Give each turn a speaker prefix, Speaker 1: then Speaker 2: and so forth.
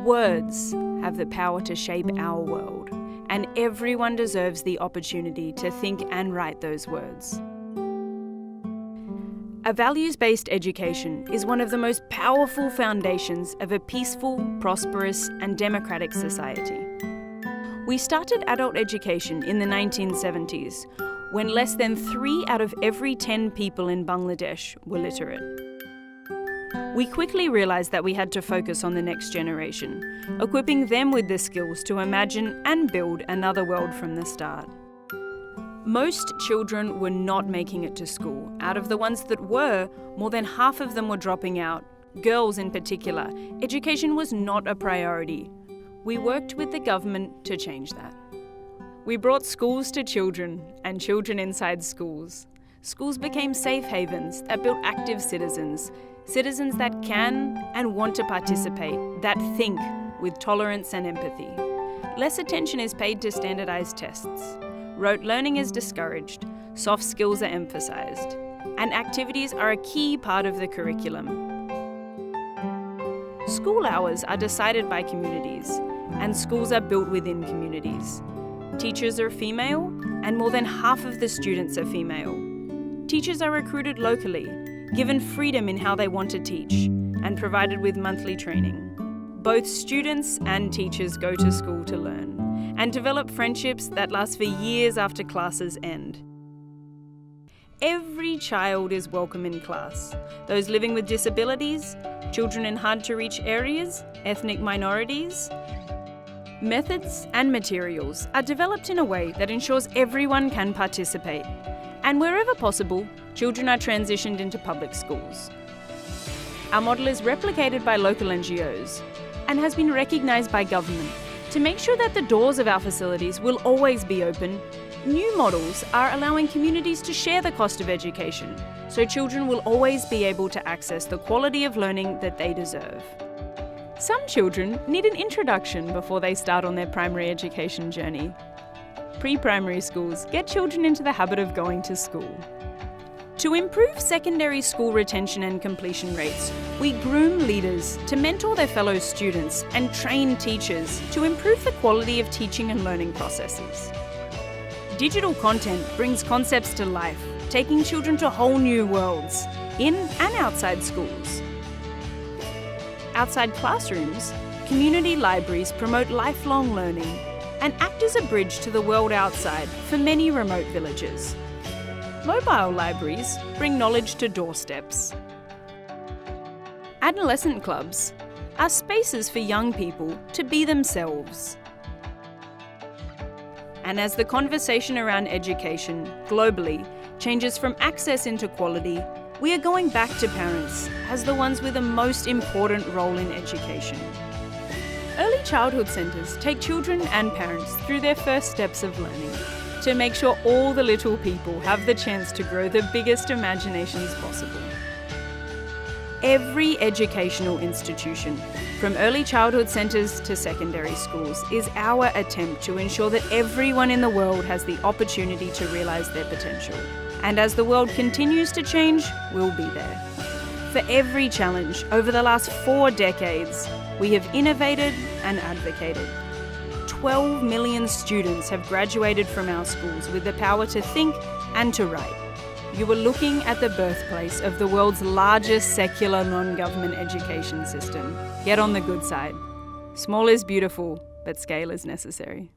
Speaker 1: Words have the power to shape our world, and everyone deserves the opportunity to think and write those words. A values-based education is one of the most powerful foundations of a peaceful, prosperous, and democratic society. We started adult education in the 1970s, when less than 3 out of every 10 people in Bangladesh were literate. We quickly realised that we had to focus on the next generation, equipping them with the skills to imagine and build another world from the start. Most children were not making it to school. Out of the ones that were, more than half of them were dropping out. Girls in particular, education was not a priority. We worked with the government to change that. We brought schools to children and children inside schools. Schools became safe havens that built active citizens, citizens that can and want to participate, that think with tolerance and empathy. Less attention is paid to standardised tests. Rote learning is discouraged, soft skills are emphasised, and activities are a key part of the curriculum. School hours are decided by communities, and schools are built within communities. Teachers are female, and more than half of the students are female. Teachers are recruited locally, given freedom in how they want to teach, and provided with monthly training. Both students and teachers go to school to learn, and develop friendships that last for years after classes end. Every child is welcome in class. Those living with disabilities, children in hard-to-reach areas, ethnic minorities. Methods and materials are developed in a way that ensures everyone can participate. And wherever possible, children are transitioned into public schools. Our model is replicated by local NGOs and has been recognised by government. To make sure that the doors of our facilities will always be open, new models are allowing communities to share the cost of education, so children will always be able to access the quality of learning that they deserve. Some children need an introduction before they start on their primary education journey. Pre-primary schools get children into the habit of going to school. To improve secondary school retention and completion rates, we groom leaders to mentor their fellow students and train teachers to improve the quality of teaching and learning processes. Digital content brings concepts to life, taking children to whole new worlds, in and outside schools. Outside classrooms, community libraries promote lifelong learning and act as a bridge to the world outside for many remote villages. Mobile libraries bring knowledge to doorsteps. Adolescent clubs are spaces for young people to be themselves. And as the conversation around education globally changes from access into quality, we are going back to parents as the ones with the most important role in education. Early childhood centres take children and parents through their first steps of learning to make sure all the little people have the chance to grow the biggest imaginations possible. Every educational institution, from early childhood centres to secondary schools, is our attempt to ensure that everyone in the world has the opportunity to realise their potential. And as the world continues to change, we'll be there. For every challenge over the last 4 decades, we have innovated and advocated. 12 million students have graduated from our schools with the power to think and to write. You are looking at the birthplace of the world's largest secular non-government education system. Get on the good side. Small is beautiful, but scale is necessary.